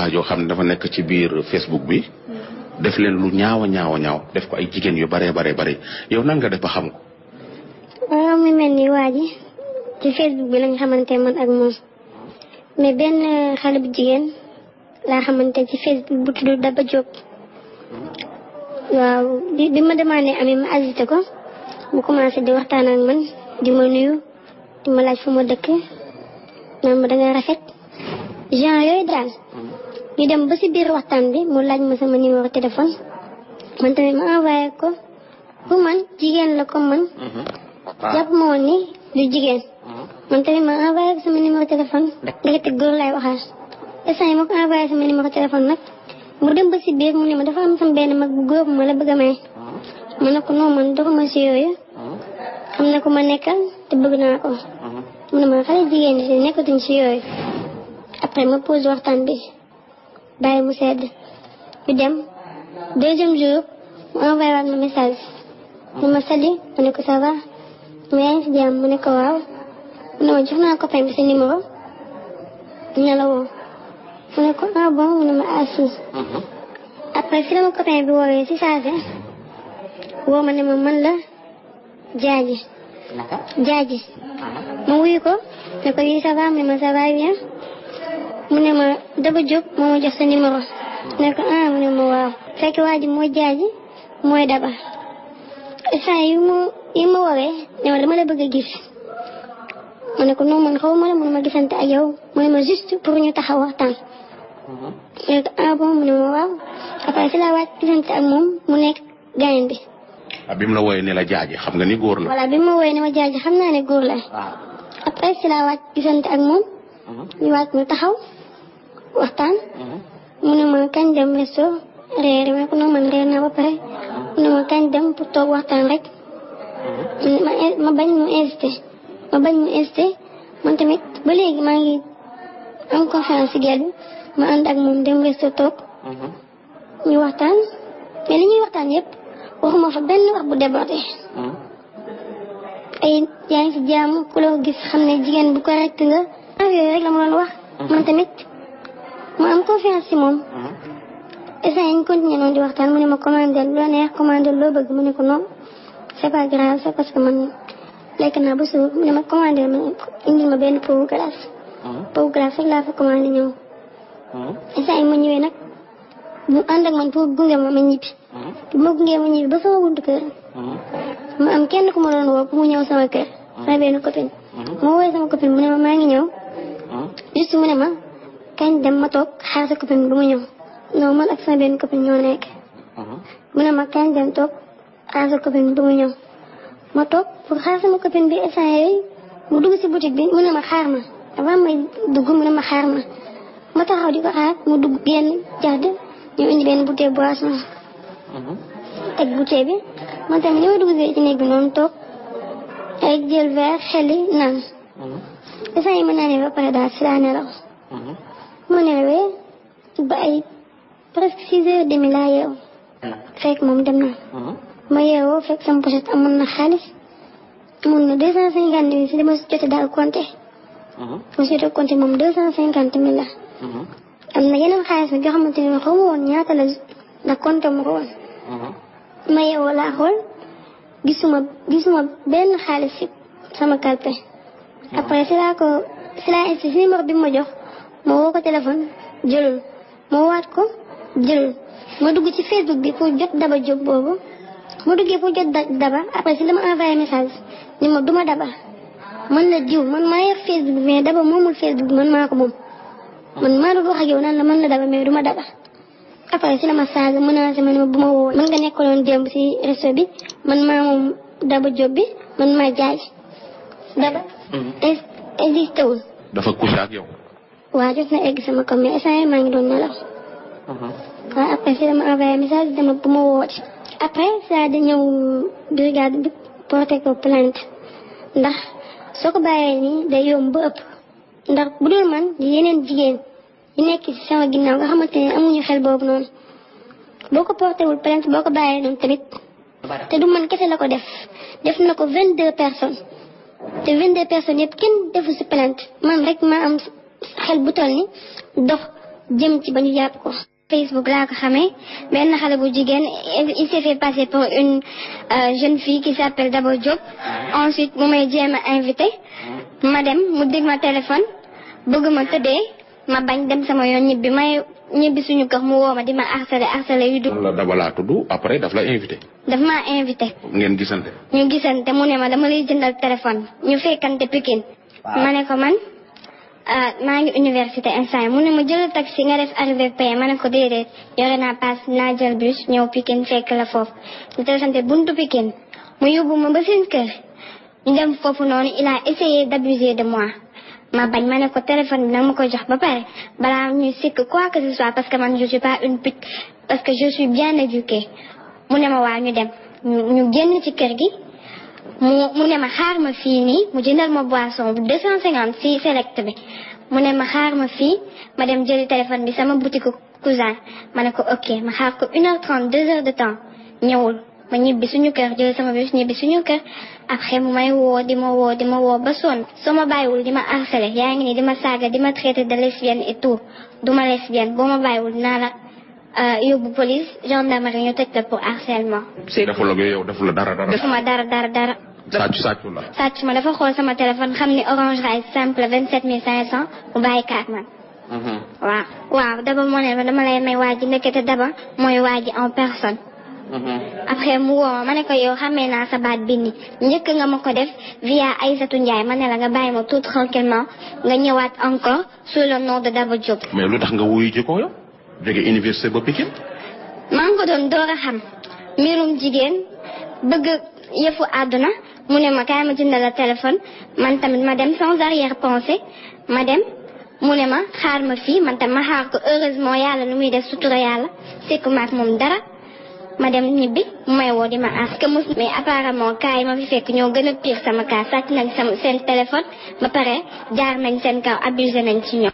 waajoo xam ne dafa nekk ci biir Facebook bi def leen lu ñaaw a ñaaw def ko ay jigéen yu bare yow nan nga def ba xam ko. waaw mu mel ni waa ji ci Facebook bi lañ xamante man ak moom mais benn xale bu jigéen laa xamante ci Facebook bu tudd Daba Diop. waaw bi ma demandé amee ma agité ko mu commencé di waxtaan ak man di ma nuyu di ma laaj fu ma dëkk naan ma danga rafet genre yooyu daal. ñu dem ba si biir waxtaan bi mu laaj ma sama numéro téléphone man tamit ma envoyé ko pour man jigéen la comme man. jàpp ma woon ni du jigéen. man tamit ma envoyé ko sama numéro téléphone. ndekete góor laay waxaat. instant yi ma ko envoyé sama numéro téléphone nag mu dem ba si biir mu ne ma dafa am sama benn mag bu góor ma la bëgg a may. ma ne ko non man doxuma si yooyu. xam na ko ma nekkal te bëgg naa ko. mu ne ma xale jigéen ñi nekkatuñ si yooyu. après ma pose waxtaan bi. bàyyi mu sedd ñu dem deuxième jour mu envoyé waat ma message mu ma salut ma ne ko ça va mu yaa ngi si jàmm mu ne ko waaw mu ne ma jox naa copain bi sa numéro dina la woo mu ne ko ah bon mu ne ma ah si après si la ma copain bi woowee si saase woo ma ne ma man la jaaji ma wuyu ko ne ko oui ça va mu ne ma ça va bien mu ne ma Daba Diop moo ma jox sa numéro ne ko ah mu ne ma waaw fekk waa ji mooy jaaji mooy Daba saa yi ma woowee ne ma dama la bëgg a gis ma ne ko non man xaw ma la mu ne ma gisante ak yow mu ne ma juste pour ñu taxaw waxtaan ne ko ah bon mu ne ma waaw après si la wàcc gisante ak moom mu nekk gaañ bi. bi mu la wooyee ne la jaaji xam nga ni góor la. voilà bi mu ma wooyee ne ma jaaji xam naa ne góor la. après si la wàcc gisante ak moom. ñu wàcc ñu taxaw waxtaan. mu ne ma kañ dem resto réer ma ko noonu man réer naa ba pare. mu ne ma kañ dem pour toog waxtaan rek. ma bañ mu insisté man tamit ba léegi maa ngi am confiance ci gel bi ma ànd ak moom dem resto toog. ñu waxtaan mais li ñuy waxtaan yëpp waxuma fa benn wax bu débordé. ay yaa ngi ci jàmm ku la gis xam ne jigéen bu correct nga. yooyu rek la ma doon wax. man tamit ma am confiance ci moom. instant yi ñu continué noonu di waxtaan mu ne ma commandé loo neex commandé loo bëgg mu ne ko non c'est pas grave c'est parce que man lekk naa ba suur mu ne ma commandé ma indil ma benn pot glace. pot glace rek laa fa commandé ñëw. instant yi ma ñëwee nag mu ànd ak man pour gunge ma ñibbi. bu ma gungee ma ñibbi ba sama buntu kër. ma am kenn ku ma doon woo pour mu ñëw sama kër. sama benn copine. ma woowee sama copine mu ne ma maa ngi ñëw. juste mu ne ma kañ dem ma toog xaar sa copine bu mu ñëw. non man ak sama benn copine ñoo nekk. mu ne ma kañ dem toog xaar sa copine bu mu ñëw. ma toog pour xaar sama copine bi instant yooyu mu dugg si boutique bi mu ne ma xaar ma avant may dugg mu ne ma xaar ma. ma taxaw di ko xaar mu dugg génn jàdd ñu indi benn bouteille boisson. teg bouteille bi man tamit ni ma dugg ci néeg bi noonu toog ay jël verre xeli naan. instant yi ma naanee ba pare daal si laa nelaw. ma nelawee ba ay presque 6h30 laa yeewu. fekk moom dem na. ma yeewoo fekk sama pochette amoon na xaalis amoon na 250 000 si li ma jotee daal compté. ma jotee compté moom 250 000 la. am na yeneen xaalis nag yoo xamante ne xaw ma woon ñaata la compté ma ko woon. ma yeewoo laa xool gisuma benn xaalis si sama kalpe. après si laa insisté si numéro bi ma jox ma woo ko téléphone jëlul ma woowaat ko jëlul ma dugg ci Facebook bi pour jot Daba Diop boobu ma duggee pour jot Daba après si la ma envoyé message ni ma duma Daba man la diw man maa yor Facebook bi mais Daba moomul Facebook bi man maa ko moom man maa doon wax ak yow naan la man la Daba mais duma Daba. après si la ma saaga menacé ma ne ma bu ma woo man nga nekkaloon démb si resto bi man maa moom Daba Diop bi man maa jaay Daba. existé wul. dafa couché ak yow. waaw jot na egg sama kaw mais instant maa ngi doon nelaw. waaw après si la ma envoyé message dama bu ma woote. après saa di ñëw brigade bi porté ko plainte ndax soo ko bàyyee nii day yomb ba ëpp ndax bu dul man yeneen jigéen yi nekk ci sama ginnaaw nga xamante ne amuñu xel boobu noonu boo ko porté wul plainte boo ko bàyyee noonu tamit te du man kese la ko def na ko 22 personnes. te 22 personnes yëpp kenn defu si plainte man rek maa am xel bu toll ni dox jëm ci ba ñu jàpp ko. Facebook laa ko xamee benn xale bu jigéen il s'est fait passer pour une jeune fille qui s'appelle Dabo Diop. Ensuite mu may jéem a invité ma dem mu dig ma téléphone bëgg ma tëddee ma bañ dem sama yoon ñibbi suñu kër mu woo ma di ma harcelé yu dugg. la Daba laa tudd après daf la invité. daf maa invité. ngeen gisante. ñu gisante mu ne ma dama lay jëndal téléphone ñu fekkante Pikine. ma ne ko man maa ngi université instant mu ne ma jël taxi nga def arrivé payé ma ne ko déedéet yore naa paas naa jël bus ñëw Pikine fekk la foofu ñu téléphone buntu Pikine mu yóbbu ma ba seen kër ñu dem foofu noonu il a essayé d'abuser de moi ma bañ ma ne ko téléphone bi nag ma ko jox ba pare balaa ñuy sikk quoi que ce soit parce que man je suis pas une pute parce que je suis bien éduquée mu ne ma waa ñu dem ñu génn ci kër gi mu ne ma xaar ma fii nii mu jëndal ma boisson 250 si select bi mu ne ma xaar ma fii ma dem jëli téléphone bi sama boutique cousin ma ne ko ok ma xaar ko 1h30 2h de temps ñëwul ma ñibbi suñu kër jël sama bus ñibbi suñu kër après mu may woo di ma woo ba sonn soo ma bàyyiwul di ma harcelé yaa ngi nii di ma saaga di ma traité de lesbienne et tout du ma lesbienne boo ma bàyyiwul dinaa la yóbbu police gendarmerie ñu tëj la pour harcèlement. deful la yow deful la dara. defuma dara. sàccu la. sàcc ma dafa xool sama téléphone xam ni Orange Rise simple 27500 mu bàyyi kaat man. waaw Daba moo ne ma dama lay may waa ji ndekete Daba mooy waa ji en personne. après mu woo ma ne ko yow xamee naa sa baat bi nii njëkk nga ma ko def via Aïssatou Ndiaye ma ne la nga bàyyi ma tout tranquillement nga ñëwaat encore sous le nom de Daba Diop. mais lu tax nga wuyu ji ko yow jóge université ba Pikine. maa ngi ko doon door a xam mbirum jigéen bëgg yëfu àdduna mu ne ma kaay ma jëndal la téléphone man tamit ma dem sans arrière pensée ma dem mu ne ma xaar ma fii man tam ma xaar ko heureusement yàlla lu muy def sutura yàlla sekku maak moom dara. ma dem ñibbi mu may woo di ma ask mais apparemment cas yi ma fi fekk ñoo gën a pire sama cas sàcc nañ seen téléphone ba pare jaar nañ seen kaw abusé nañ ci ñoom.